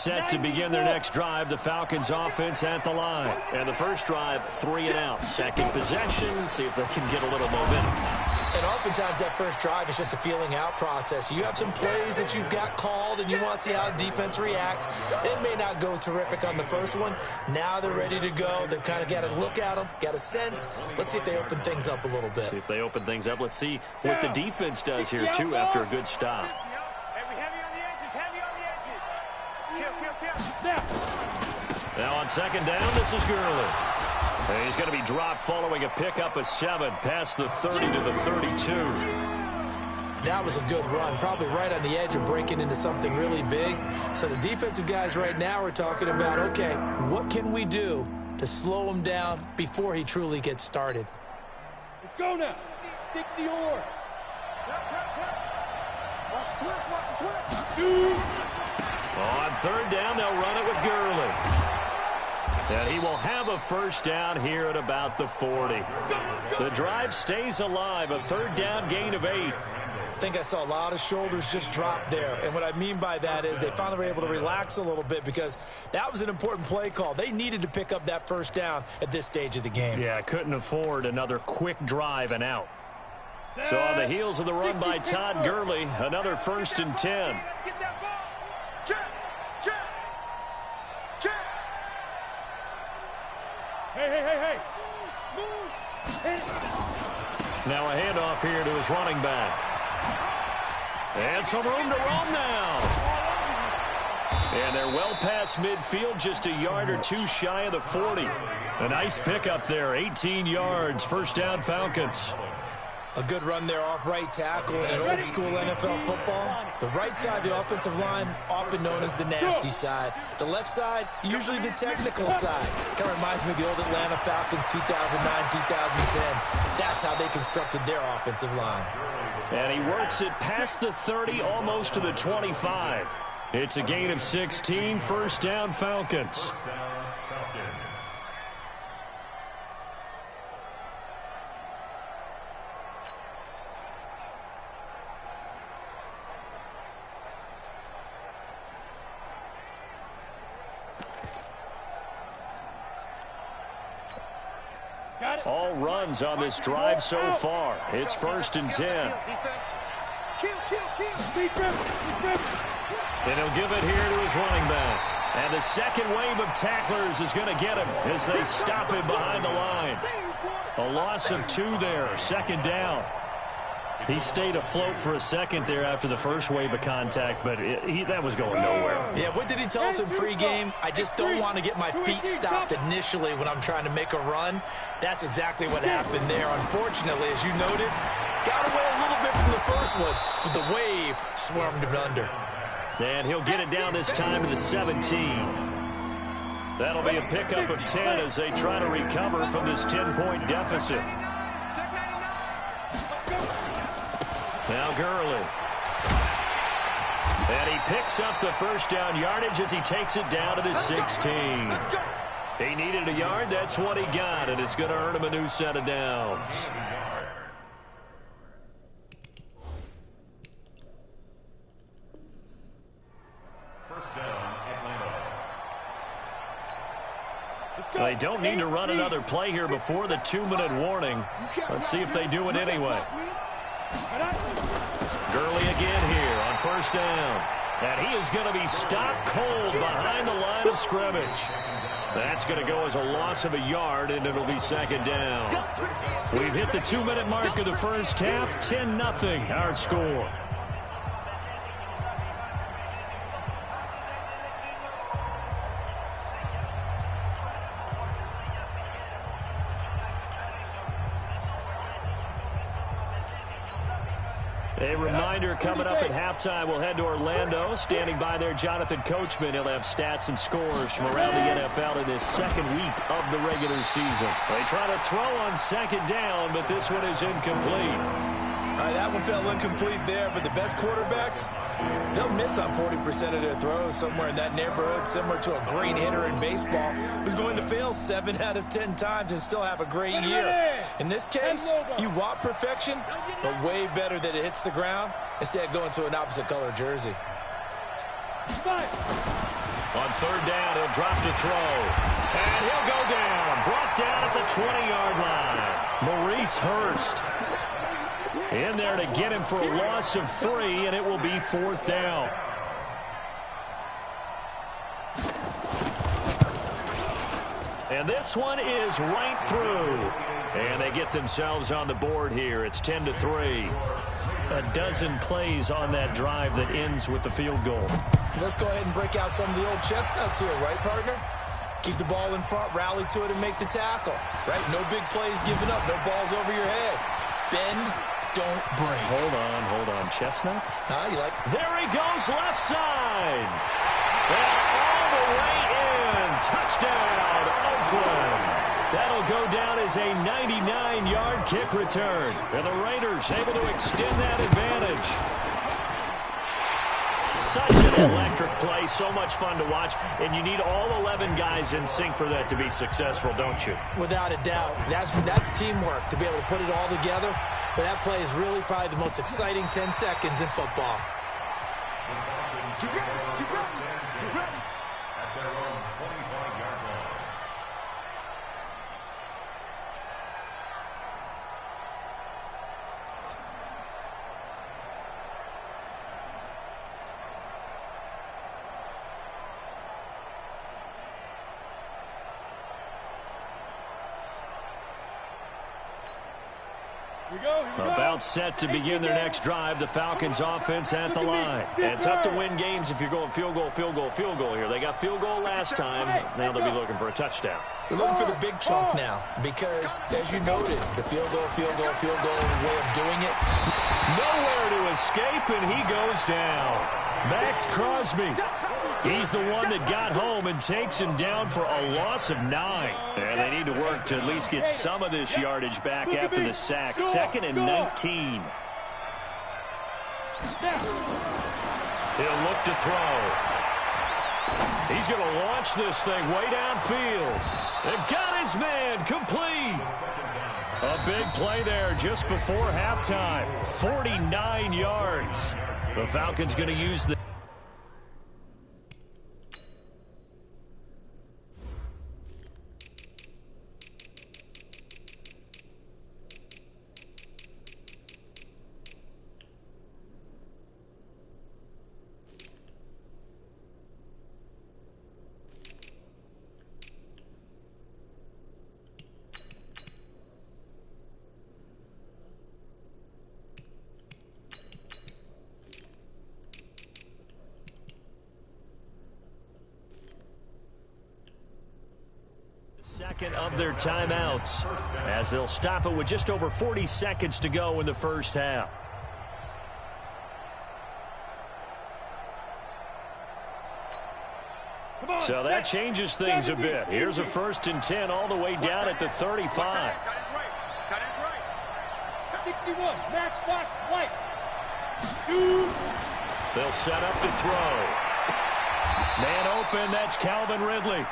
set to begin their next drive. The Falcons offense at the line. And the first drive, 3 and out. Second possession, see if they can get a little momentum. And oftentimes that first drive is just a feeling out process. You have some plays that you've got called and you want to see how defense reacts. It may not go terrific on the first one. Now they're ready to go. They've kind of got to look at them, got a sense. Let's see if they open things up a little bit. See if they open things up. Let's see what the defense does here, too, after a good stop. Now on second down, this is Gurley. And he's going to be dropped following a pickup of 7 past the 30 to the 32. That was a good run, probably right on the edge of breaking into something really big. So the defensive guys right now are talking about, okay, what can we do to slow him down before he truly gets started? Let's go now. 60 or. Watch the twitch. On third down, they'll run it with Gurley. And he will have a first down here at about the 40. The drive stays alive, a third down gain of 8. I think I saw a lot of shoulders just drop there. And what I mean by that is they finally were able to relax a little bit because that was an important play call. They needed to pick up that first down at this stage of the game. Yeah, couldn't afford another quick drive and out. So on the heels of the run by Todd Gurley, another 1st and 10. Hey. Now a handoff here to his running back. And some room to roam now. And they're well past midfield, just a yard or 2 shy of the 40. A nice pickup there, 18 yards, first down Falcons. A good run there off right tackle in an old-school NFL football. The right side of the offensive line, often known as the nasty side. The left side, usually the technical side. Kind of reminds me of the old Atlanta Falcons 2009-2010. That's how they constructed their offensive line. And he works it past the 30, almost to the 25. It's a gain of 16, first down Falcons. All runs on this drive so far. It's 1st and 10. And he'll give it here to his running back. And the second wave of tacklers is going to get him as they stop him behind the line. A loss of 2 there, 2nd down. He stayed afloat for a second there after the first wave of contact, but that was going nowhere. Yeah, what did he tell us in pregame? I just don't want to get my feet stopped initially when I'm trying to make a run. That's exactly what happened there. Unfortunately, as you noted, got away a little bit from the first one, but the wave swarmed him under. And he'll get it down this time to the 17. That'll be a pickup of 10 as they try to recover from this 10-point deficit. Now Gurley. And he picks up the first down yardage as he takes it down to the 16. He needed a yard. That's what he got, and it's going to earn him a new set of downs. First down, Atlanta. They don't need to run another play here before the 2-minute warning. Let's see if they do it anyway. Gurley again here on first down. And he is going to be stopped cold behind the line of scrimmage. That's going to go as a loss of a yard, and it'll be 2nd down. We've hit the 2-minute mark of the first half. 10-0 our score. A reminder coming up at halftime, we'll head to Orlando. Standing by there, Jonathan Coachman. He'll have stats and scores from around the NFL in this second week of the regular season. They try to throw on 2nd down, but this one is incomplete. All right, that one fell incomplete there, but the best quarterbacks, they'll miss on 40% of their throws, somewhere in that neighborhood, similar to a great hitter in baseball who's going to fail 7 out of 10 times and still have a great year. In this case, you want perfection, but way better that it hits the ground instead of going to an opposite color jersey. third down. He'll drop to throw. And he'll go down. Brought down at the 20-yard line. Maurice Hurst in there to get him for a loss of 3, and it will be fourth down. And this one is right through. And they get themselves on the board here. It's 10-3. A dozen plays on that drive that ends with the field goal. Let's go ahead and break out some of the old chestnuts here, right, partner? Keep the ball in front, rally to it, and make the tackle. Right? No big plays given up. No balls over your head. Bend, don't break. Hold on. Chestnuts? You like? There he goes, left side. And all the way in. Touchdown, Oakland. That'll go down as a 99-yard kick return. And the Raiders able to extend that advantage. Such an electric play, so much fun to watch, and you need all 11 guys in sync for that to be successful, don't you? Without a doubt. That's teamwork, to be able to put it all together. But that play is really probably the most exciting 10 seconds in football. About set to begin their next drive. The Falcons offense at the line. And tough to win games if you're going field goal here. They got field goal last time. Now they'll be looking for a touchdown. They're looking for the big chunk now because, as you noted, the field goal way of doing it. Nowhere to escape, and he goes down. Max Crosby. He's the one that got home and takes him down for a loss of 9. And they need to work to at least get some of this yardage back after the sack. 2nd and 19. He'll look to throw. He's going to launch this thing way downfield. They've got his man complete. A big play there just before halftime. 49 yards. The Falcons going to use the second of their timeouts as they'll stop it with just over 40 seconds to go in the first half. So that changes things a bit. Here's a 1st and 10 all the way down at the 35. Cut it right. 61, match box, lights. Shoot. They'll set up to throw. Man open, that's Calvin Ridley.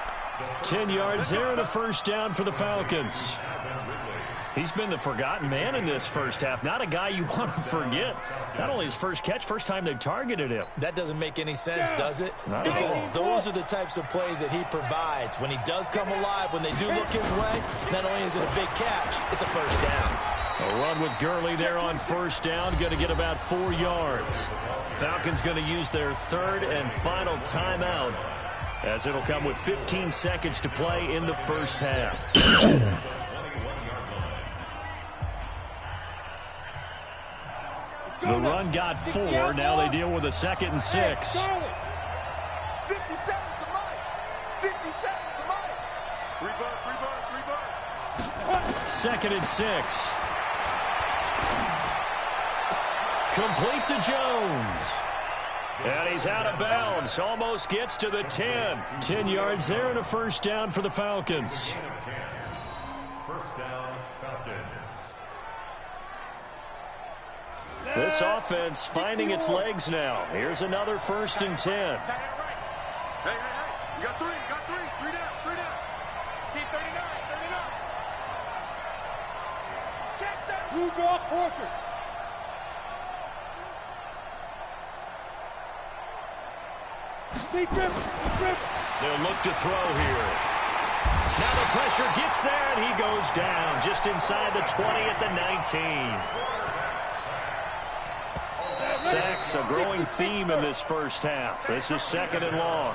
10 yards there and a first down for the Falcons. He's been the forgotten man in this first half. Not a guy you want to forget. Not only his first catch, first time they've targeted him. That doesn't make any sense, does it? Not because those are the types of plays that he provides. When he does come alive, when they do look his way, not only is it a big catch, it's a first down. A run with Gurley there on first down. Going to get about 4 yards. Falcons going to use their 3rd and final timeout, as it'll come with 15 seconds to play in the first half. The run got 4. Now they deal with a 2nd and 6. 50 seconds to Mike. 50 seconds to Mike. 3 bucks. 2nd and 6. Complete to Jones. And he's out of bounds. Almost gets to the 10. 10 yards there and a first down for the Falcons. First down, Falcons. This offense finding its legs now. Here's another 1st and 10. Hey. You got 3. 3 down. Keep 39. Check that. You draw quarters. Big dribble. They'll look to throw here. Now the pressure gets there, and he goes down just inside the 20 at the 19. Sacks, a growing theme in this first half. This is 2nd and long.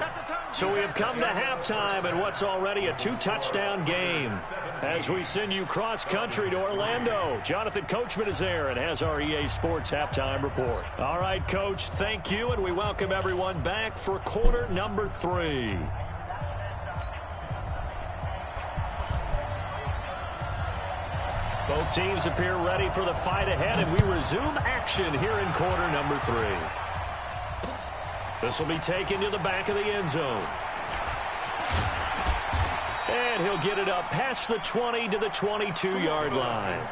So we have come to halftime in what's already a 2-touchdown game. As we send you cross-country to Orlando, Jonathan Coachman is there and has our EA Sports halftime report. All right, Coach, thank you, and we welcome everyone back for quarter number 3. Both teams appear ready for the fight ahead, and we resume action here in quarter number 3. This will be taken to the back of the end zone. And he'll get it up past the 20 to the 22-yard line.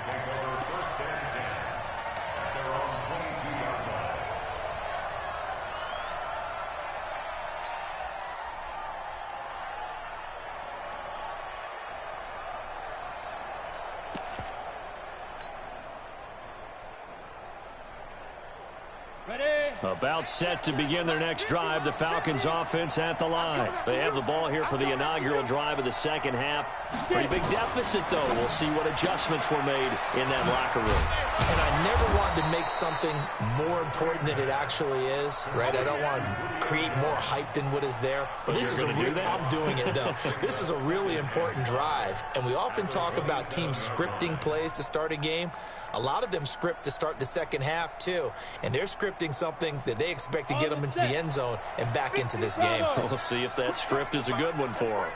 About set to begin their next drive. The Falcons offense at the line. They have the ball here for the inaugural drive of the second half. Pretty big deficit, though. We'll see what adjustments were made in that locker room. And I never wanted to make something more important than it actually is, right? I don't want to create more hype than what is there. But this is I'm doing it, though. This is a really important drive. And we often talk about teams scripting plays to start a game. A lot of them script to start the second half, too. And they're scripting something that they expect to get them into the end zone and back into this game. We'll see if that script is a good one for them.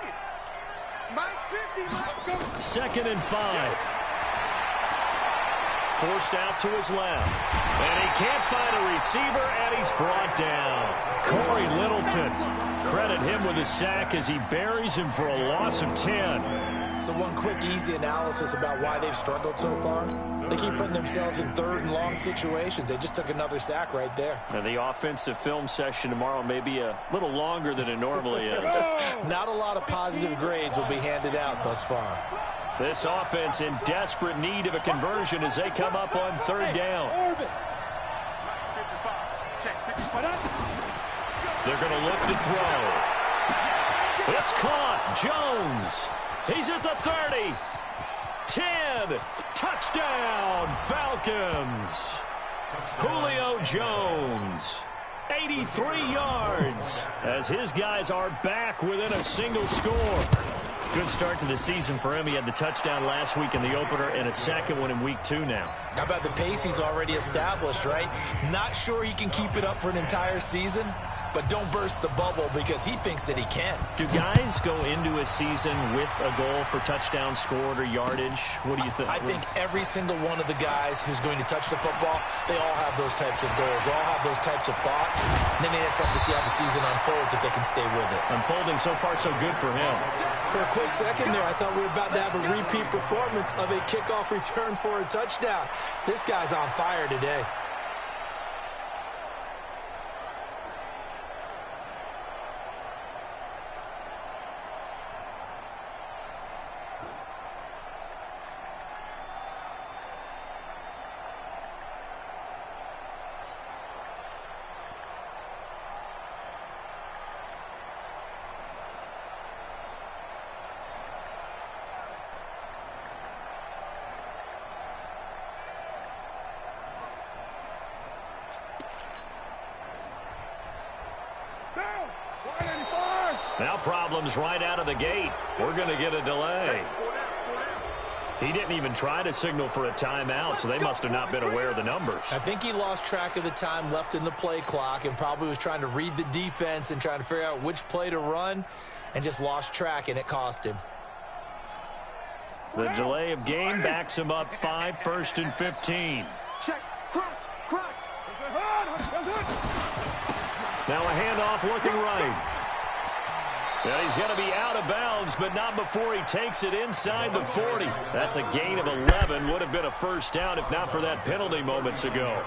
2nd and 5. Forced out to his left. And he can't find a receiver, and he's brought down. Corey Littleton. Credit him with a sack as he buries him for a loss of 10. So one quick, easy analysis about why they've struggled so far. They keep putting themselves in 3rd and long situations. They just took another sack right there. And the offensive film session tomorrow may be a little longer than it normally is. Not a lot of positive grades will be handed out thus far. This offense in desperate need of a conversion as they come up on 3rd down. They're going to look to throw. It's caught. Jones. He's at the 30. 10. Touchdown, Falcons. Julio Jones. 83 yards as his guys are back within a single score. Good start to the season for him. He had the touchdown last week in the opener and a second one in week 2 now. How about the pace he's already established, right? Not sure he can keep it up for an entire season, but don't burst the bubble because he thinks that he can. Do guys go into a season with a goal for touchdown scored or yardage? What do you think? I think every single one of the guys who's going to touch the football, they all have those types of goals. They all have those types of thoughts. And then they just have to see how the season unfolds if they can stay with it. Unfolding so far so good for him. For a quick second there, I thought we were about to have a repeat performance of a kickoff return for a touchdown. This guy's on fire today. Now problems right out of the gate. We're going to get a delay. He didn't even try to signal for a timeout, so they must have not been aware of the numbers. I think he lost track of the time left in the play clock and probably was trying to read the defense and trying to figure out which play to run and just lost track, and it cost him. The delay of game backs him up 5, 1st and 15. Check. Cross. Now a handoff looking right. Well, he's going to be out of bounds, but not before he takes it inside the 40. That's a gain of 11. Would have been a first down if not for that penalty moments ago.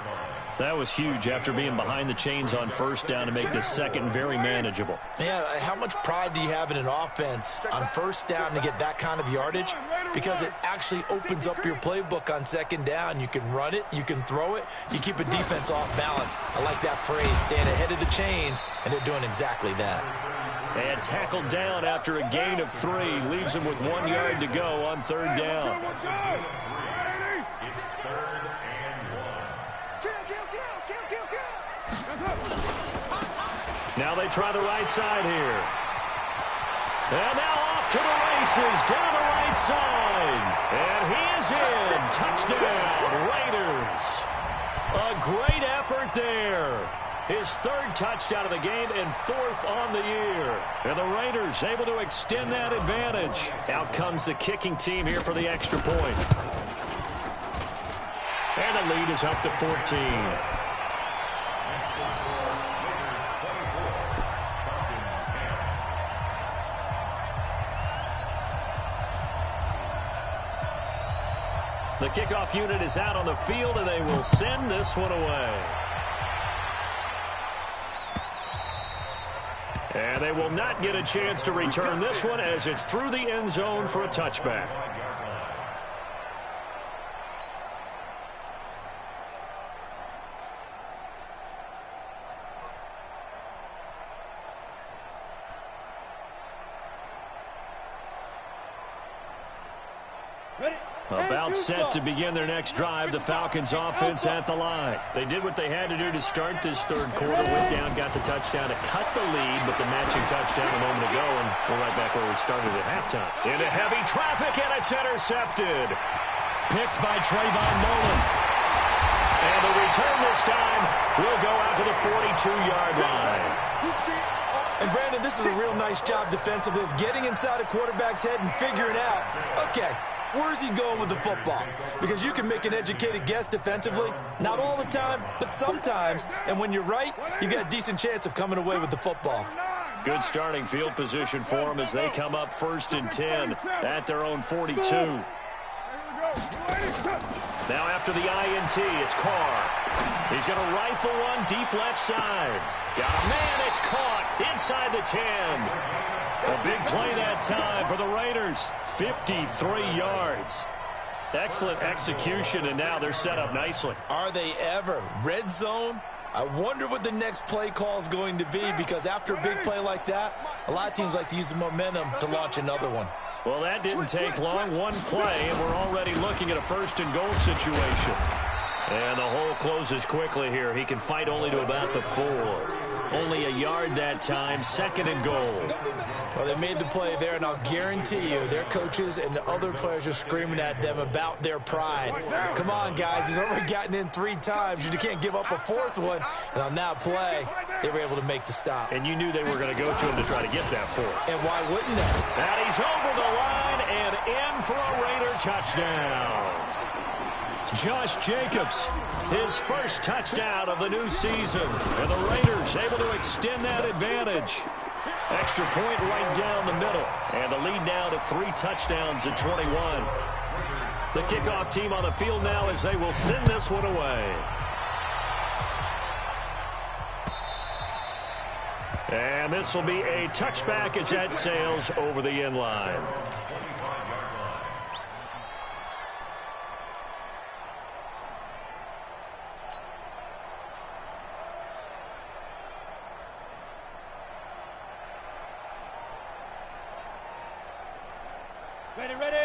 That was huge after being behind the chains on first down to make this second very manageable. Yeah, how much pride do you have in an offense on first down to get that kind of yardage? Because it actually opens up your playbook on second down. You can run it, you can throw it, you keep a defense off balance. I like that phrase, staying ahead of the chains, and they're doing exactly that. And tackled down after a gain of 3. Leaves him with 1 yard to go on 3rd down. Now they try the right side here. And now off to the races, down the right side. And he is in. Touchdown, Raiders. A great effort there. His 3rd touchdown of the game and 4th on the year. And the Raiders able to extend that advantage. Out comes the kicking team here for the extra point. And the lead is up to 14. The kickoff unit is out on the field, and they will send this one away. And they will not get a chance to return this one as it's through the end zone for a touchback. About set to begin their next drive, the Falcons offense at the line. They did what they had to do to start this 3rd quarter. Went down, got the touchdown to cut the lead, but the matching touchdown a moment ago, and we're right back where we started at halftime. Into heavy traffic, and it's intercepted. Picked by Trayvon Nolan. And the return this time will go out to the 42-yard line. And, Brandon, this is a real nice job defensively of getting inside a quarterback's head and figuring out, okay, where's he going with the football? Because you can make an educated guess defensively. Not all the time, but sometimes. And when you're right, you've got a decent chance of coming away with the football. Good starting field position for them as they come up 1st and 10 at their own 42. Now after the INT, it's Carr. He's going to rifle one deep left side. Got a man, it's caught inside the 10. A big play that time for the Raiders. 53 yards. Excellent execution, and now they're set up nicely. Are they ever? Red zone? I wonder what the next play call is going to be, because after a big play like that, a lot of teams like to use the momentum to launch another one. Well, that didn't take long. One play, and we're already looking at a 1st and goal situation. And the hole closes quickly here. He can fight only to about the 4. Only a yard that time, 2nd and goal. Well, they made the play there, and I'll guarantee you their coaches and the other players are screaming at them about their pride. Come on, guys. He's already gotten in 3 times. You can't give up a 4th one. And on that play, they were able to make the stop. And you knew they were going to go to him to try to get that 4th. And why wouldn't they? And he's over the line and in for a Raider touchdown. Josh Jacobs, his 1st touchdown of the new season. And the Raiders able to extend that advantage. Extra point right down the middle. And the lead now to 3 touchdowns at 21. The kickoff team on the field now as they will send this one away. And this will be a touchback as that sails over the end line.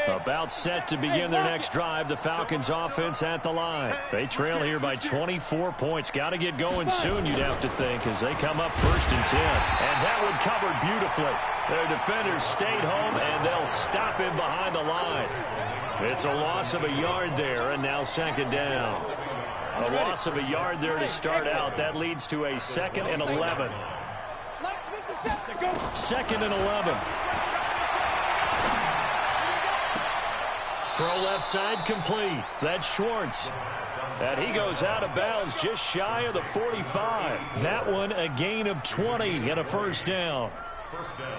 About set to begin their next drive. The Falcons offense at the line. They trail here by 24 points. Got to get going soon, you'd have to think, as they come up 1st and 10. And that one covered beautifully. Their defenders stayed home, and they'll stop him behind the line. It's a loss of a yard there, and now 2nd down. A loss of a yard there to start out. That leads to a 2nd and 11. 2nd and 11. Throw left side complete. That's Schwartz. And he goes out of bounds just shy of the 45. That one a gain of 20 and a 1st down. First down,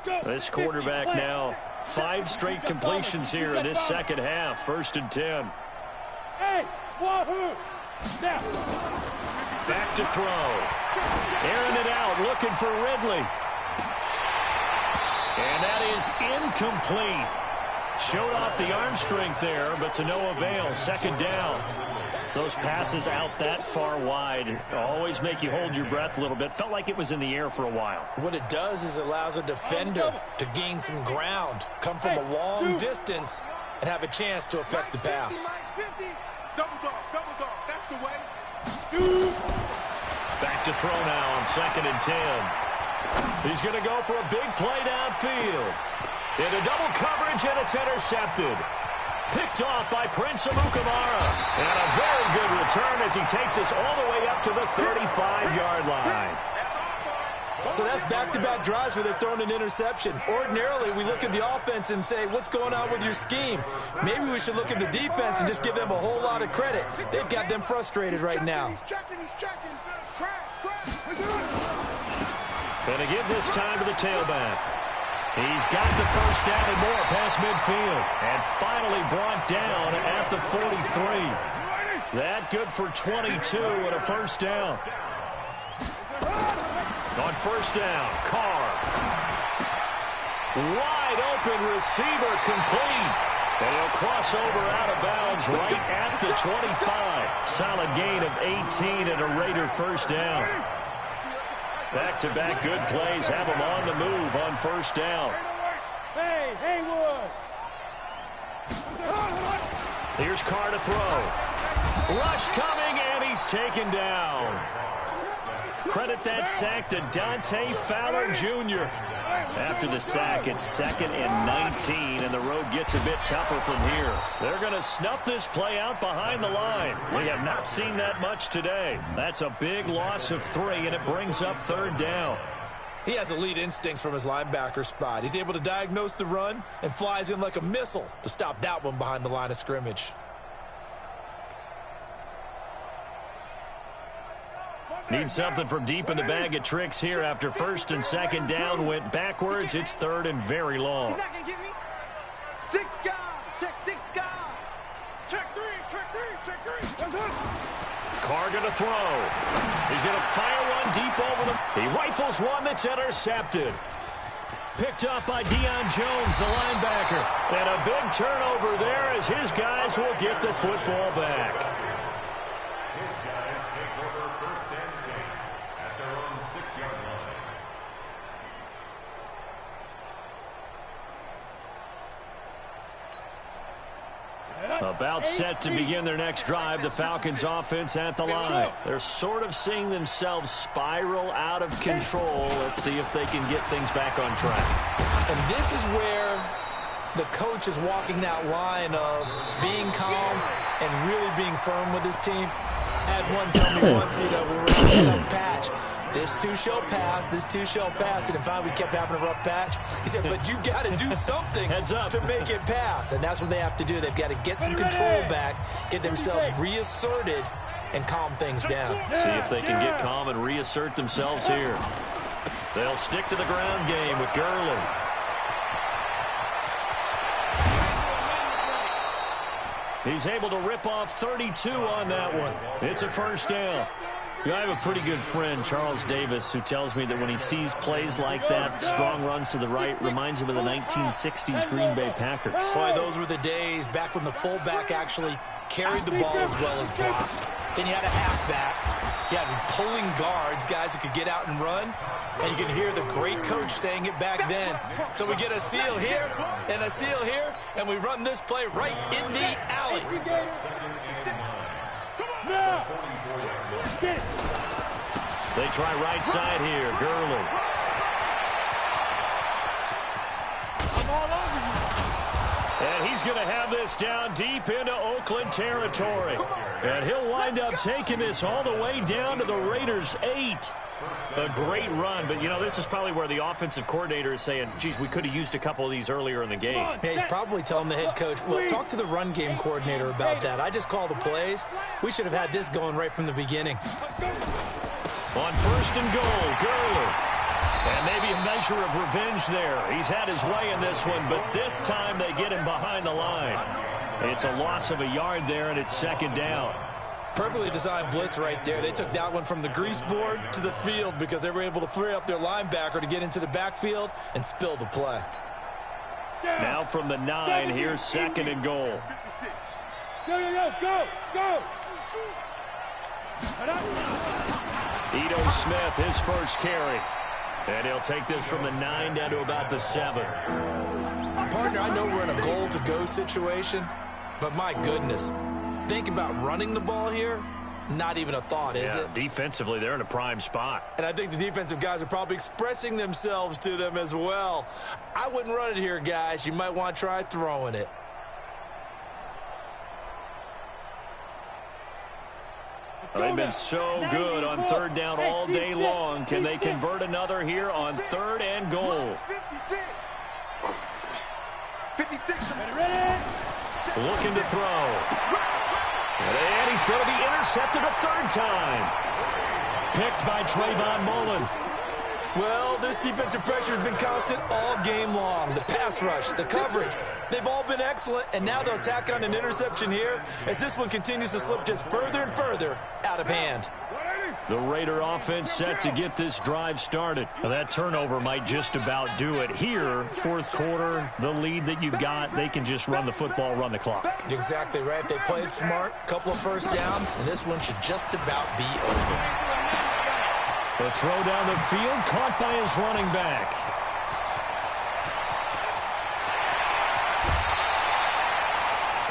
Atlanta. This quarterback now 5 straight completions here in this 2nd half. 1st and 10. Hey, wahoo! Now. Back to throw. Airing it out, looking for Ridley. And that is incomplete. Showed off the arm strength there, but to no avail. Second down. Those passes out that far wide always make you hold your breath a little bit. Felt like it was in the air for a while. What it does is it allows a defender to gain some ground, come from a long distance, and have a chance to affect the pass. Double dog, that's the way. Back to throw now on 2nd and 10. He's going to go for a big play downfield. Into double coverage, and it's intercepted. Picked off by Prince Amukamara. And a very good return as he takes us all the way up to the 35-yard line. So that's back-to-back drives where they're throwing an interception. Ordinarily, we look at the offense and say, what's going on with your scheme? Maybe we should look at the defense and just give them a whole lot of credit. They've got them frustrated right now. He's checking. And again this time to the tailback. He's got the first down and more past midfield. And finally brought down at the 43. That good for 22 and a first down. On first down, Carr. Wide open receiver complete. And he'll cross over out of bounds right at the 25. Solid gain of 18 and a Raider first down. Back-to-back good plays have him on the move on first down. Hey, Haywood. Here's Carr to throw. Rush coming, and he's taken down. Credit that sack to Dante Fowler Jr. After the sack, it's 2nd and 19, and the road gets a bit tougher from here. They're going to snuff this play out behind the line. We have not seen that much today. That's a big loss of 3, and it brings up 3rd down. He has elite instincts from his linebacker spot. He's able to diagnose the run and flies in like a missile to stop that one behind the line of scrimmage. Need something from deep in the bag of tricks here after 1st and 2nd down went backwards. It's 3rd and very long. He's not going to get me. 6 guys. Check 6 guys. Check three. Carr going to throw. He's going to fire one deep over the... He rifles one that's intercepted. Picked up by Deion Jones, the linebacker. And a big turnover there as his guys will get the football back. About set to begin their next drive, the Falcons offense at the line. They're sort of seeing themselves spiral out of control. Let's see if they can get things back on track. And this is where the coach is walking that line of being calm and really being firm with his team. Had one tell me once, we were in a tough patch. This too shall pass, this too shall pass. And then finally we kept having a rough patch. He said, but you've got to do something to make it pass. And that's what they have to do. They've got to get some control back, get themselves reasserted, and calm things down. See if they can get calm and reassert themselves here. They'll stick to the ground game with Gurley. He's able to rip off 32 on that one. It's a first down. You know, I have a pretty good friend, Charles Davis, who tells me that when he sees plays like that, strong runs to the right, reminds him of the 1960s Green Bay Packers. Boy, those were the days back when the fullback actually carried the ball as well as blocked. Then you had a halfback. You had pulling guards, guys who could get out and run. And you can hear the great coach saying it back then. So we get a seal here and a seal here, and we run this play right in the alley. They try right side here. Gurley. I'm all over you. And he's going to have this down deep into Oakland territory. And he'll wind up taking this all the way down to the Raiders' 8. A great run, but, you know, this is probably where the offensive coordinator is saying, geez, we could have used a couple of these earlier in the game. Yeah, he's probably telling the head coach, well, talk to the run game coordinator about that. I just call the plays. We should have had this going right from the beginning. On 1st and goal, Gurley. And maybe a measure of revenge there. He's had his way in this one, but this time they get him behind the line. It's a loss of a yard there, and it's 2nd down. Perfectly designed blitz right there. They took that one from the grease board to the field because they were able to free up their linebacker to get into the backfield and spill the play. Now from the 9, here's 2nd and goal. 56. Go. Ito Smith, his first carry. And he'll take this from the 9 down to about the 7. Partner, I know we're in a goal-to-go situation, but my goodness, think about running the ball here. Not even a thought, is it? Defensively, they're in a prime spot. And I think the defensive guys are probably expressing themselves to them as well. I wouldn't run it here, guys. You might want to try throwing it. They've been so good on 3rd down all day long. Can they convert another here on 3rd and goal? 56. 56. Looking to throw. And he's going to be intercepted a 3rd time. Picked by Trayvon Mullen. Well, this defensive pressure has been constant all game long. The pass rush, the coverage, they've all been excellent, and now they'll tack on an interception here as this one continues to slip just further and further out of hand. The Raider offense set to get this drive started. Now, that turnover might just about do it. Here, 4th quarter, the lead that you've got, they can just run the football, run the clock. Exactly right. They played smart, couple of first downs, and this one should just about be over. The throw down the field, caught by his running back.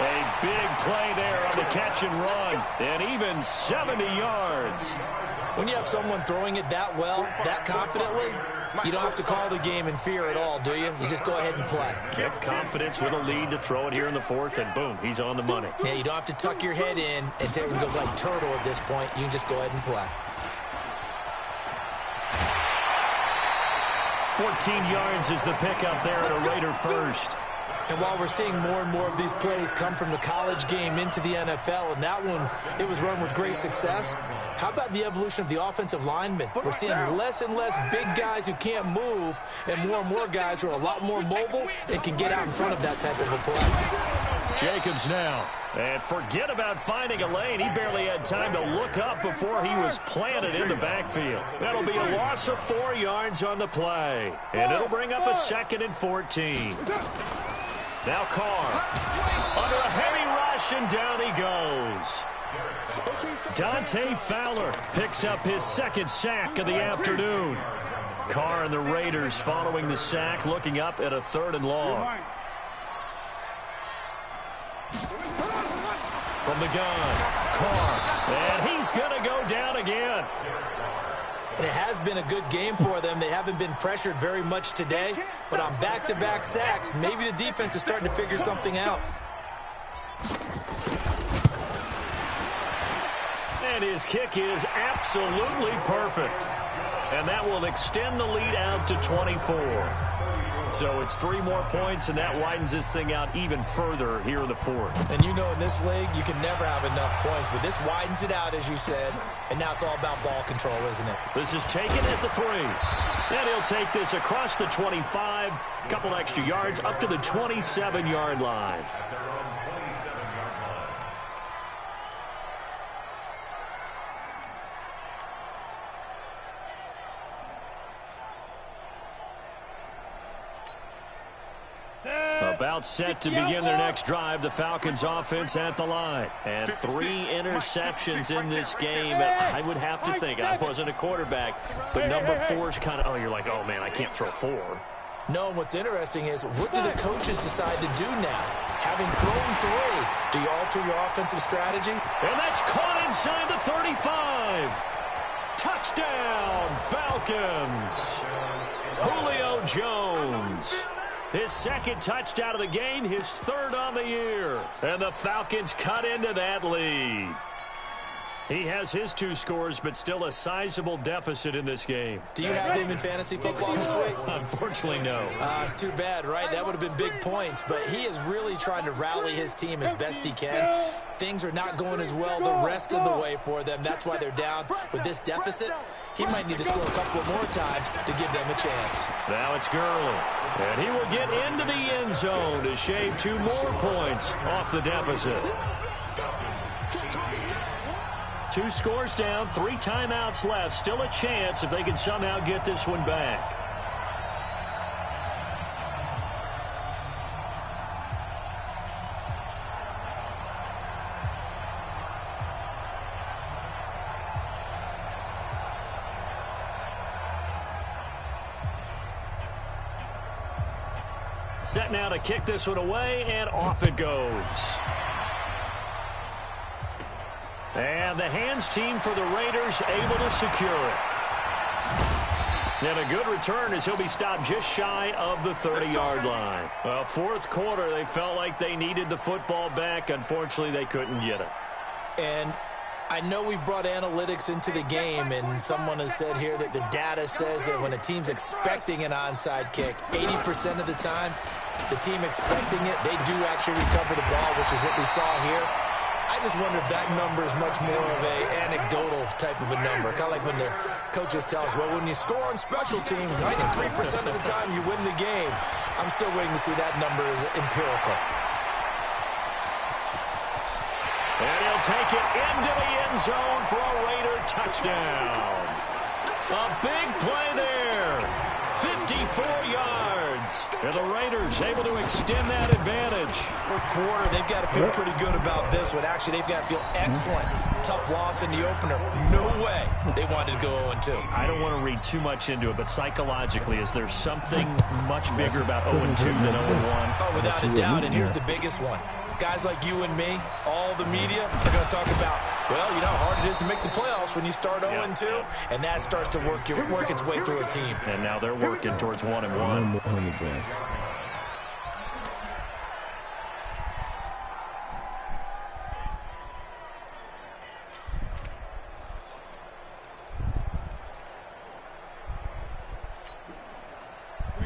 A big play there on the catch and run, and even 70 yards. When you have someone throwing it that well, that confidently, you don't have to call the game in fear at all, do you? You just go ahead and play. Yep, confidence with a lead to throw it here in the 4th, and boom, he's on the money. Yeah, you don't have to tuck your head in and take it look like turtle at this point. You can just go ahead and play. 14 yards is the pickup there at a Raider first. And while we're seeing more and more of these plays come from the college game into the NFL, and that one, it was run with great success, how about the evolution of the offensive linemen? We're seeing less and less big guys who can't move and more guys who are a lot more mobile and can get out in front of that type of a play. Jacobs now. And forget about finding a lane. He barely had time to look up before he was planted in the backfield. That'll be a loss of 4 yards on the play. And it'll bring up a 2nd and 14. Now Carr. Under a heavy rush, and down he goes. Dante Fowler picks up his 2nd sack of the afternoon. Carr and the Raiders following the sack, looking up at a 3rd and long. From the gun, Carr, and he's going to go down again. And it has been a good game for them. They haven't been pressured very much today, but on back-to-back sacks, maybe the defense is starting to figure something out. And his kick is absolutely perfect. And that will extend the lead out to 24. So it's 3 more points, and that widens this thing out even further here in the 4th. And you know in this league, you can never have enough points, but this widens it out, as you said, and now it's all about ball control, isn't it? This is taken at the 3. And he'll take this across the 25, a couple extra yards, up to the 27-yard line. About set to begin their next drive, the Falcons offense at the line. And 3 interceptions in this game. I would have to think, I wasn't a quarterback, but number 4 is kind of, you're like, oh man, I can't throw 4. No, and what's interesting is, what do the coaches decide to do now? Having thrown 3, do you alter your offensive strategy? And that's caught inside the 35. Touchdown, Falcons. Julio Jones. His 2nd touchdown of the game, his 3rd on the year. And the Falcons cut into that lead. He has his 2 scores, but still a sizable deficit in this game. Do you have him in fantasy football this week? Unfortunately, no. It's too bad, right? That would have been big points, but he is really trying to rally his team as best he can. Things are not going as well the rest of the way for them. That's why they're down with this deficit. He might need to score a couple of more times to give them a chance. Now it's Gurley, and he will get into the end zone to shave 2 more points off the deficit. 2 scores down, 3 timeouts left. Still a chance if they can somehow get this one back. Set now to kick this one away, and off it goes. And the hands team for the Raiders able to secure it. And a good return as he'll be stopped just shy of the 30-yard line. Well, fourth quarter, they felt like they needed the football back. Unfortunately, they couldn't get it. And I know we brought analytics into the game, and someone has said here that the data says that when a team's expecting an onside kick, 80% of the time, the team expecting it, they do actually recover the ball, which is what we saw here. I just wonder if that number is much more of a anecdotal type of a number. Kind of like when the coaches tell us, well, when you score on special teams, 93% of the time you win the game. I'm still waiting to see that number as empirical. And he'll take it into the end zone for a Raider touchdown. A big play there. 54 yards. And the Raiders able to extend that advantage. Fourth quarter, they've got to feel pretty good about this one. Actually, they've got to feel excellent. Tough loss in the opener. No way they wanted to go 0-2. I don't want to read too much into it, but psychologically, is there something much bigger about 0-2 than 0-1? Oh, without a doubt, and here's the biggest one. Guys like you and me, all the media, are going to talk about, well, you know how hard it is to make the playoffs when you start 0-2, and that starts to work its way through a team. And now they're working towards 1-1.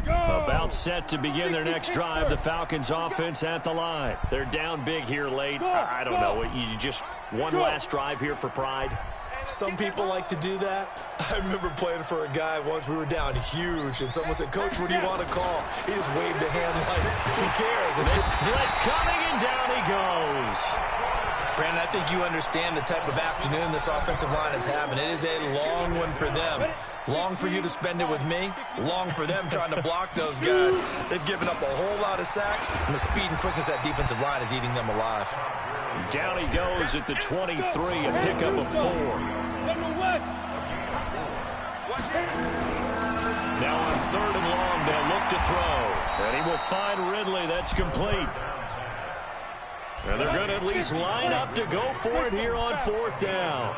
About set to begin their next drive. The Falcons offense at the line. They're down big here late. I don't know. You just one last drive here for pride. Some people like to do that. I remember playing for a guy once. We were down huge, and someone said, Coach, what do you want to call? He just waved a hand like, who cares? Blitz coming, and down he goes. Brandon, I think you understand the type of afternoon this offensive line is having. It is a long one for them. Long for you to spend it with me. Long for them trying to block those guys. They've given up a whole lot of sacks, and the speed and quickness of that defensive line is eating them alive. Down he goes at the 23, a pickup of 4. Now on 3rd and long, they'll look to throw. And he will find Ridley. That's complete. And they're going to at least line up to go for it here on 4th down.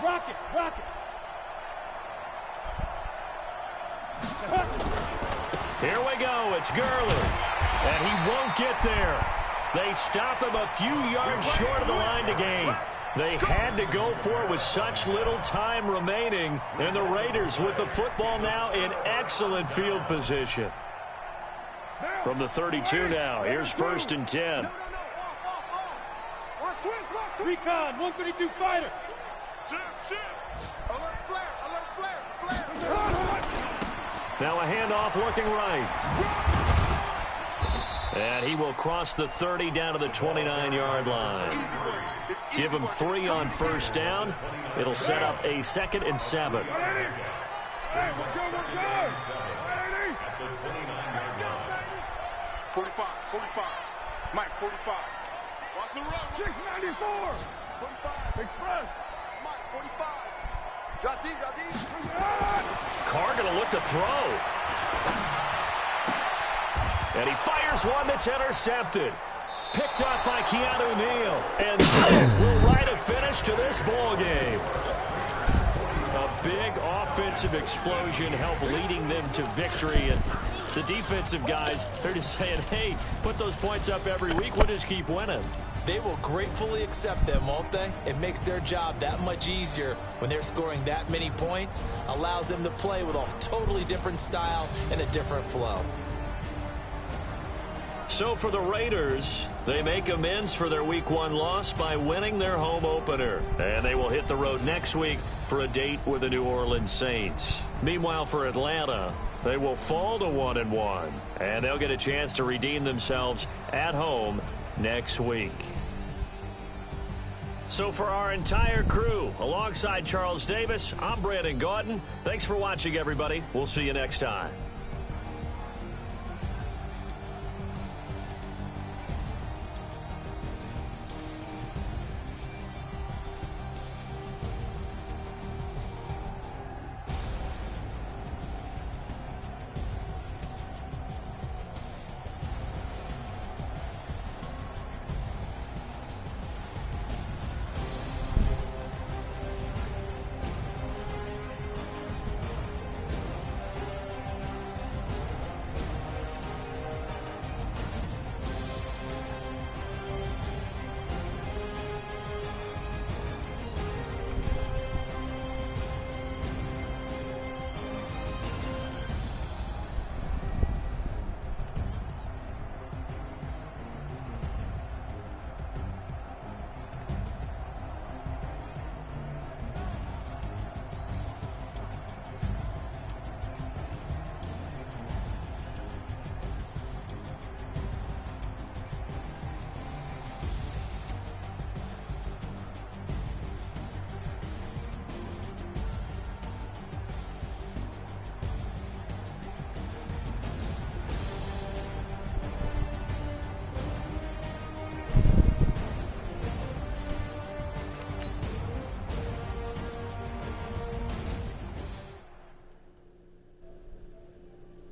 Rock it. Here we go. It's Gurley. And he won't get there. They stop him a few yards short of the line to gain. They had to go for it with such little time remaining. And the Raiders with the football now in excellent field position. From the 32 now, here's 1st and 10. Recon, 132 fighter. Now a handoff looking right. And he will cross the 30 down to the 29-yard line. Give him 3 on 1st down. It'll set up a 2nd and 7. Hey, we're good. 45. Mike, 45. Watch the run. 694. 45. Express. Mike, 45. Drop deep. Carr going to look to throw. And he fires one that's intercepted. Picked up by Keanu Neal. And that will write a finish to this ball game. A big offensive explosion helped leading them to victory. And the defensive guys, they're just saying, hey, put those points up every week. We'll just keep winning. They will gratefully accept them, won't they? It makes their job that much easier when they're scoring that many points. Allows them to play with a totally different style and a different flow. So for the Raiders, they make amends for their Week 1 loss by winning their home opener. And they will hit the road next week for a date with the New Orleans Saints. Meanwhile, for Atlanta, they will fall to 1-1. And they'll get a chance to redeem themselves at home next week. So for our entire crew, alongside Charles Davis, I'm Brandon Gaudin. Thanks for watching, everybody. We'll see you next time.